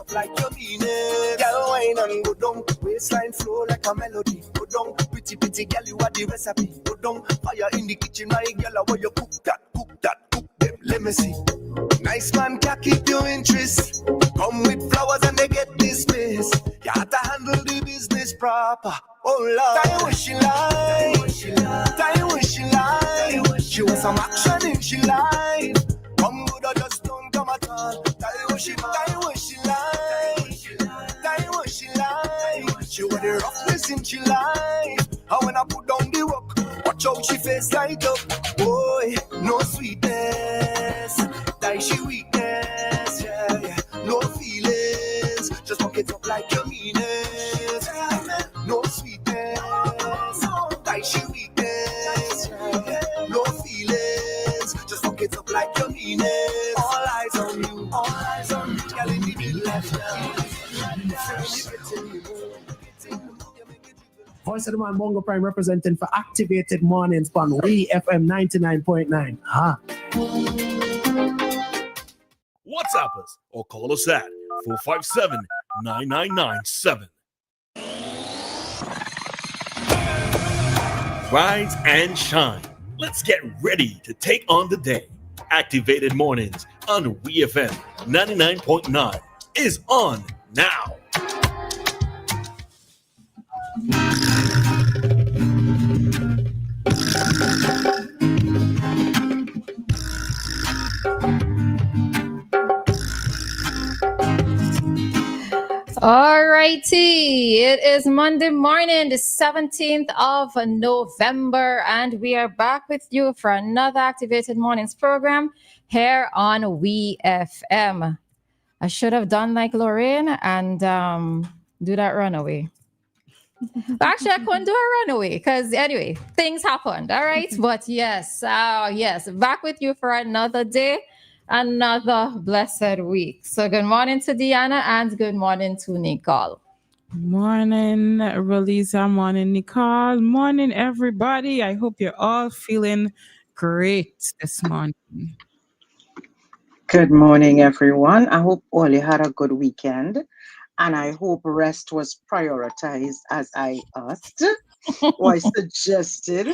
up like you mean it. Girl, wine and go down, waistline flow like a melody. Go down, pretty girl, you are the recipe. Go down, fire in the kitchen, my girl, how you cook that, cook them. Let me see. Nice man can keep your interest. Come with flowers and they get dismissed. You have to handle the business proper. Oh Lord, tell you what she like. Tell you what she like. She wants some action in she life. Come good or just don't come at all. Tell you what she like. Tell you what she like. Tell you what she like. She want the roughness in she life. And when I put down the work, watch how she face light up. Boy, no sweetness. Die she weakness. Yeah. No feelings. Just fuck it up like you mean it. No sweetness. Die she weakness. Yeah. No feelings. Just fuck it up like you mean it. All eyes on you. All eyes on you. Girl in the middle of Voice of the Man, Bongo Prime, representing for Activated Mornings on WEFM 99.9. WhatsApp us or call us at 457-9997. Rise and shine. Let's get ready to take on the day. Activated Mornings on WEFM 99.9 is on now. All righty, it is Monday morning, the 17th of November, and we are back with you for another Activated Mornings program here on WEFM. I should have done like Lorraine and do that runaway. Actually, I couldn't do a runaway because anyway, things happened. All right, but yes, back with you for another day. Another blessed week. So good morning to Dianna and good morning to Nicole. Morning, Roleza. Morning, Nicole. Morning, everybody. I hope you're all feeling great this morning. Good morning, everyone. I hope all you had a good weekend. And I hope rest was prioritized as I asked or I suggested.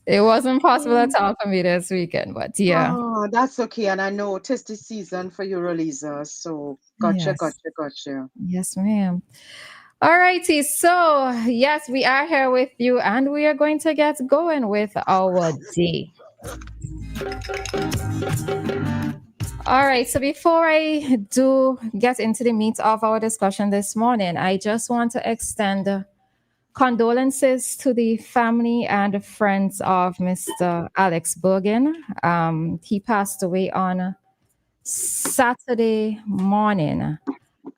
It wasn't possible at all for me this weekend, but yeah. Oh, that's okay. And I know it is the season for you, Roleza. So gotcha. Yes, ma'am. All righty. So, yes, we are here with you and we are going to get going with our day. All right, so before I do get into the meat of our discussion this morning, I just want to extend condolences to the family and friends of Mr. Alex Bergen. He passed away on Saturday morning.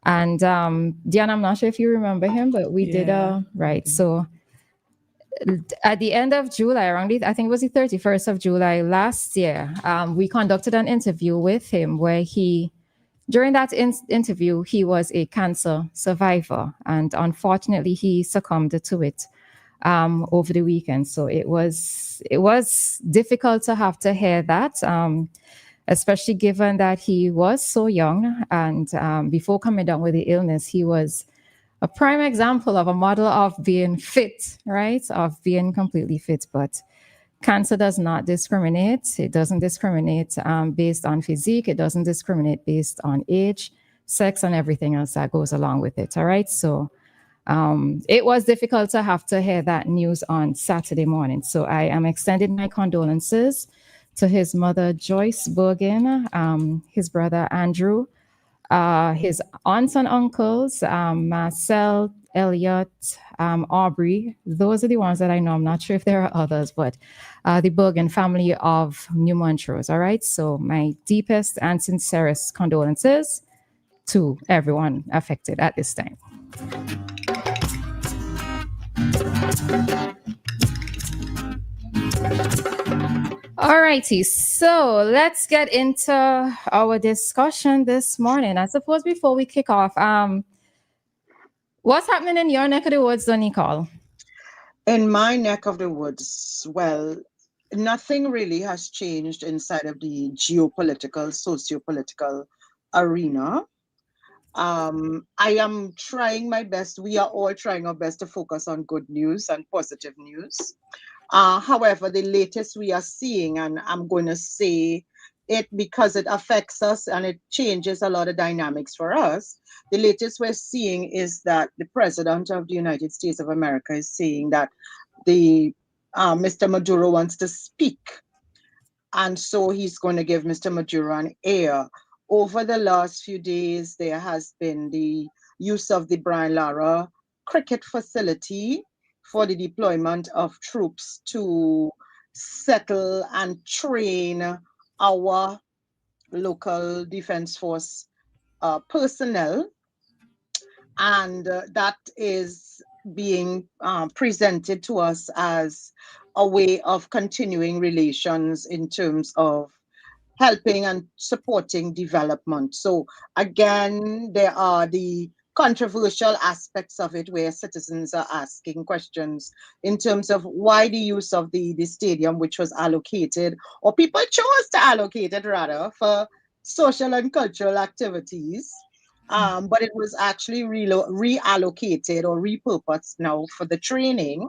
And Dianna, I'm not sure if you remember him, but we did right. So at the end of July, I think it was the 31st of July last year, we conducted an interview with him where during that interview, he was a cancer survivor. And unfortunately, he succumbed to it over the weekend. So it was difficult to have to hear that, especially given that he was so young. And before coming down with the illness, he was a prime example of a model of being fit, right? Of being completely fit. But cancer does not discriminate. It doesn't discriminate based on physique. It doesn't discriminate based on age, sex, and everything else that goes along with it. All right. So it was difficult to have to hear that news on Saturday morning. So I am extending my condolences to his mother, Joyce Bergen, his brother, Andrew, his aunts and uncles, Marcel, Elliot, Aubrey. Those are the ones that I know. I'm not sure if there are others, but the Bergen family of New Montrose. All right. So my deepest and sincerest condolences to everyone affected at this time. All righty, so let's get into our discussion this morning. I suppose before we kick off, what's happening in your neck of the woods, Nicole? In my neck of the woods, well, nothing really has changed inside of the geopolitical, socio-political arena. I am trying my best. We are all trying our best to focus on good news and positive news. However, the latest we are seeing, and I'm going to say it because it affects us and it changes a lot of dynamics for us. The latest we're seeing is that the President of the United States of America is saying that the Mr. Maduro wants to speak, and so he's going to give Mr. Maduro an ear. Over the last few days, there has been the use of the Brian Lara cricket facility for the deployment of troops to settle and train our local defense force personnel. And that is being presented to us as a way of continuing relations in terms of helping and supporting development. So again, there are the controversial aspects of it where citizens are asking questions in terms of why the use of the stadium, which was allocated, or people chose to allocate it rather, for social and cultural activities. But it was actually reallocated or repurposed now for the training.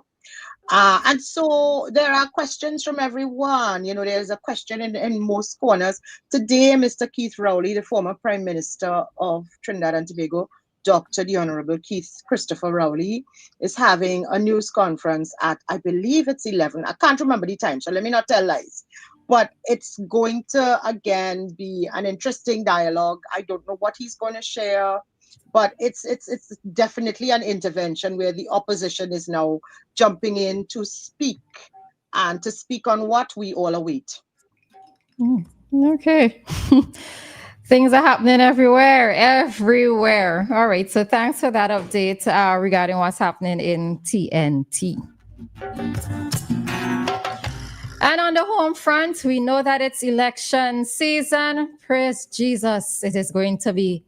And so there are questions from everyone. You know, there's a question in most corners. Today, Mr. Keith Rowley, the former Prime Minister of Trinidad and Tobago, Dr. the Honorable Keith Christopher Rowley, is having a news conference at, I believe it's 11. I can't remember the time, so let me not tell lies. But it's going to, again, be an interesting dialogue. I don't know what he's going to share, but it's definitely an intervention where the opposition is now jumping in to speak, and to speak on what we all await. Okay. Things are happening everywhere. All right. So thanks for that update regarding what's happening in TnT. And on the home front, we know that it's election season. Praise Jesus. It is going to be,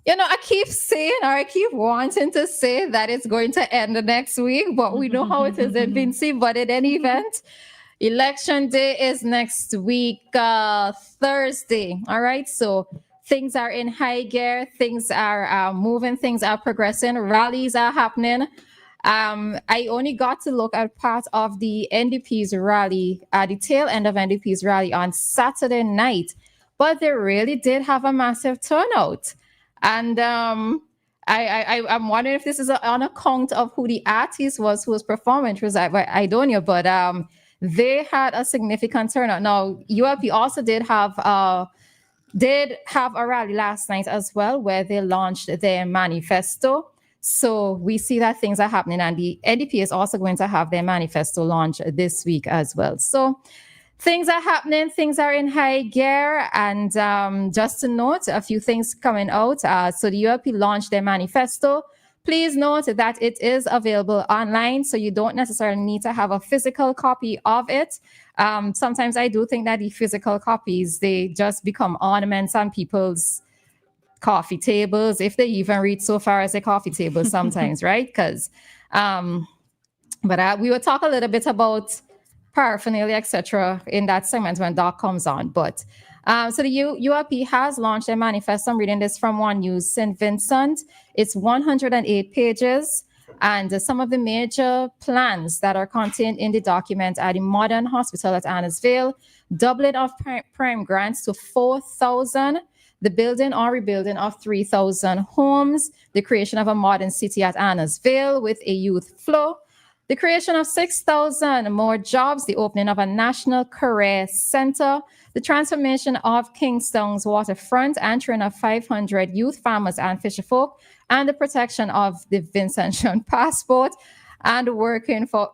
you know, I keep saying, or I keep wanting to say that it's going to end the next week, but we know how it is in Vinci. But in any event, election day is next week, Thursday. All right. So things are in high gear. Things are moving. Things are progressing. Rallies are happening. I only got to look at part of the NDP's rally, the tail end of NDP's rally on Saturday night, but they really did have a massive turnout. And I'm wondering if this is on account of who the artist was who was performing, which was Idonia, but they had a significant turnout. Now, ULP also did have a rally last night as well, where they launched their manifesto. So we see that things are happening, and the NDP is also going to have their manifesto launch this week as well. So things are happening, things are in high gear, and just to note a few things coming out. So the ULP launched their manifesto. Please note that it is available online, so you don't necessarily need to have a physical copy of it. Sometimes I do think that the physical copies, they just become ornaments on people's coffee tables, if they even reach so far as a coffee table sometimes, right? Because, we will talk a little bit about paraphernalia, etc., in that segment when Doc comes on. But so the ULP has launched a manifesto. I'm reading this from One News St. Vincent. It's 108 pages. And some of the major plans that are contained in the document are the modern hospital at Annisvale, doubling of prime grants to 4,000, the building or rebuilding of 3,000 homes, the creation of a modern city at Annisvale with a youth flow, the creation of 6,000 more jobs, the opening of a national career center, the transformation of Kingston's waterfront, entering of 500 youth farmers and fisherfolk, and the protection of the Vincentian passport, and working for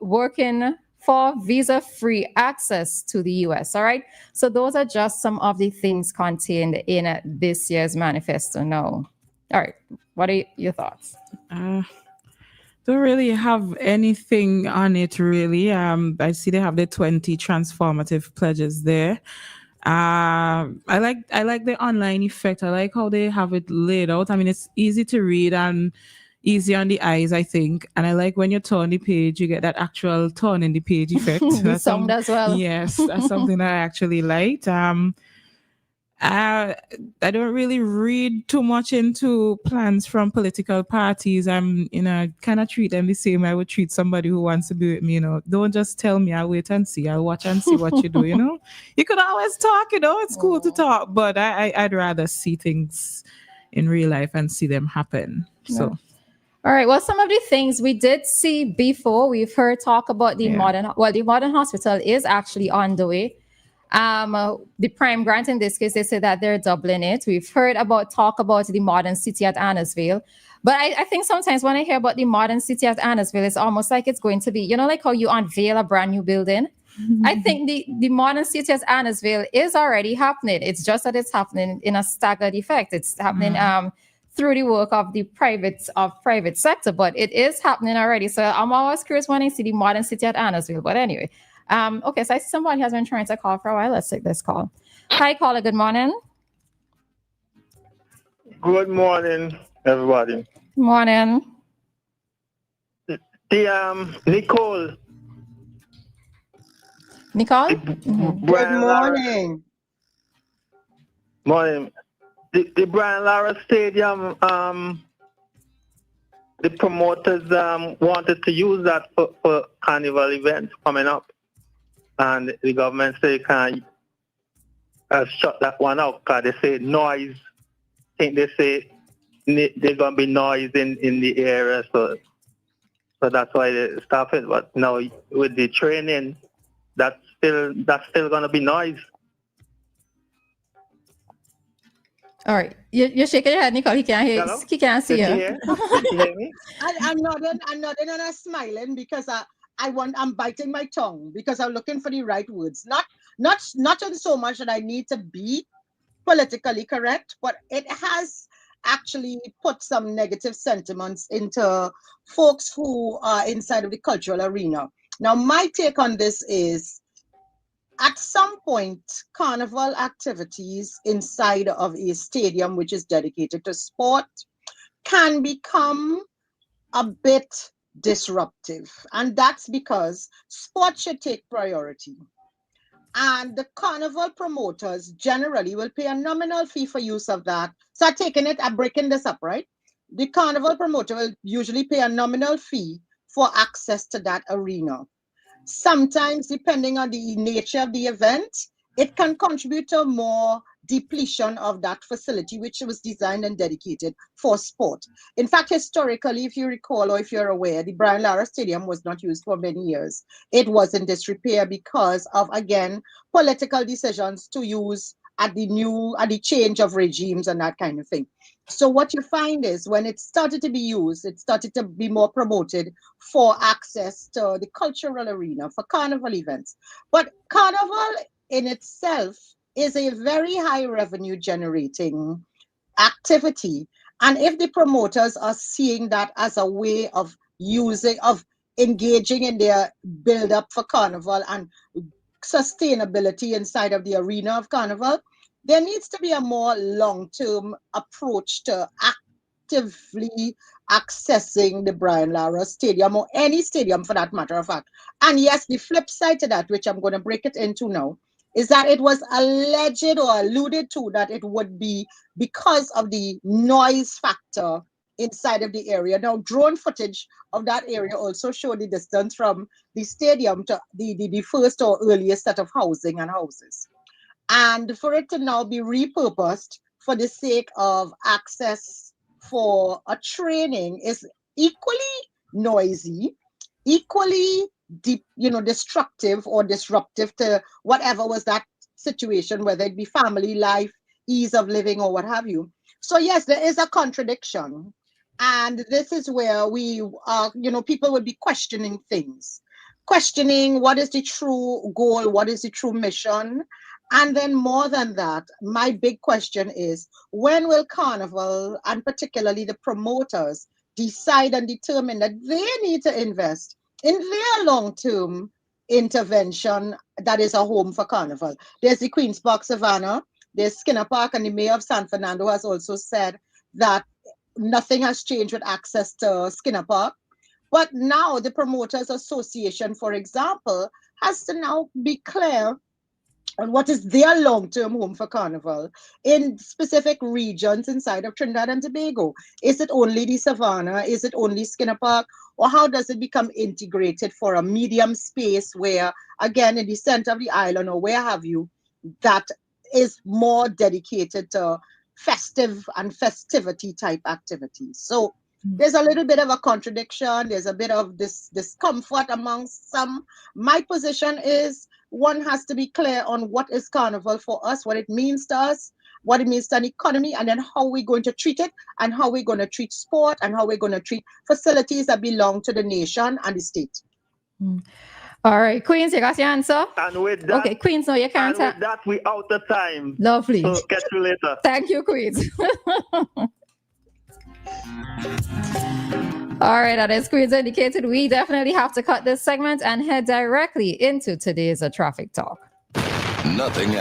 visa-free access to the U.S. All right. So those are just some of the things contained in this year's manifesto. Now, all right. What are your thoughts? Don't really have anything on it, really. I see they have the 20 transformative pledges there. I like the online effect. I like how they have it laid out. I mean, it's easy to read and easy on the eyes, I think. And I like when you turn the page, you get that actual turn in the page effect. The sound as well. Yes, that's something that I actually liked. I don't really read too much into plans from political parties. I'm, kind of treat them the same I would treat somebody who wants to be with me. Don't just tell me. I'll wait and see. I'll watch and see what you do. You could always talk. It's cool to talk, but I'd rather see things in real life and see them happen. So. All right. Well, some of the things we did see before, we've heard talk about the modern hospital is actually on the way. The prime grant in this case, they say that they're doubling it. We've heard talk about the modern city at Annisville. But I think sometimes when I hear about the modern city at Annisville, it's almost like it's going to be, like how you unveil a brand new building. I think the modern city at Annisville is already happening. It's just that it's happening in a staggered effect. It's happening through the work of the private sector, but it is happening already. So I'm always curious when I see the modern city at Annisville. But anyway, okay, so I see somebody has been trying to call for a while. Let's take this call. Hi, caller. Good morning. Good morning, everybody. Morning. Nicole. Nicole? Good morning. Morning. The Brian Lara Stadium, the promoters wanted to use that for carnival events coming up. And the government said you can't shut that one out because they say noise. I think they say there's going to be noise in the area. So that's why they stopped it. But now with the training, that's still going to be noise. All right, you're shaking your head, Nicole. He can't hear. Hello? He can't see you. Can you hear me? I'm nodding and I'm smiling because I'm biting my tongue because I'm looking for the right words. Not so much that I need to be politically correct, but it has actually put some negative sentiments into folks who are inside of the cultural arena. Now, my take on this is, at some point, carnival activities inside of a stadium which is dedicated to sport can become a bit disruptive. And that's because sport should take priority. And the carnival promoters generally will pay a nominal fee for use of that. So I'm breaking this up, right? The carnival promoter will usually pay a nominal fee for access to that arena. Sometimes, depending on the nature of the event, it can contribute to more depletion of that facility, which was designed and dedicated for sport. In fact, historically, if you recall or if you're aware, the Brian Lara Stadium was not used for many years. It was in disrepair because of, again, political decisions to use at the change of regimes and that kind of thing. So what you find is when it started to be used, it started to be more promoted for access to the cultural arena, for carnival events. But carnival in itself is a very high revenue generating activity. And if the promoters are seeing that as a way of engaging in their build up for carnival and sustainability inside of the arena of carnival, there needs to be a more long-term approach to actively accessing the Brian Lara Stadium or any stadium for that matter of fact. And yes, the flip side to that, which I'm going to break it into now, is that it was alleged or alluded to that it would be because of the noise factor inside of the area. Now, drone footage of that area also showed the distance from the stadium to the first or earliest set of housing and houses. And for it to now be repurposed for the sake of access for a training is equally noisy, equally destructive or disruptive to whatever was that situation, whether it be family life, ease of living, or what have you. So yes, there is a contradiction. And this is where we are, people would be questioning things, questioning what is the true goal, what is the true mission. And then more than that, my big question is, when will Carnival, and particularly the promoters, decide and determine that they need to invest in their long-term intervention that is a home for Carnival? There's the Queen's Park Savannah, there's Skinner Park, and the mayor of San Fernando has also said that nothing has changed with access to Skinner Park. But now the Promoters Association, for example, has to now be clear and what is their long-term home for Carnival in specific regions inside of Trinidad and Tobago. Is it only the Savannah? Is it only Skinner Park? Or how does it become integrated for a medium space where, again, in the center of the island or where have you, that is more dedicated to festive and festivity type activities? So there's a little bit of a contradiction. There's a bit of this discomfort amongst some. My position is one has to be clear on what is Carnival for us, what it means to us, what it means to an economy, and then how we're going to treat it, and how we're going to treat sport, and how we're going to treat facilities that belong to the nation and the state. All right, Queens, you got your answer? And with that, Okay, Queens, no, you can't. and with that, we out of time. Lovely. So catch you later. Thank you, Queens. All right, as Queens indicated, we definitely have to cut this segment and head directly into today's Traffic Talk. Nothing else.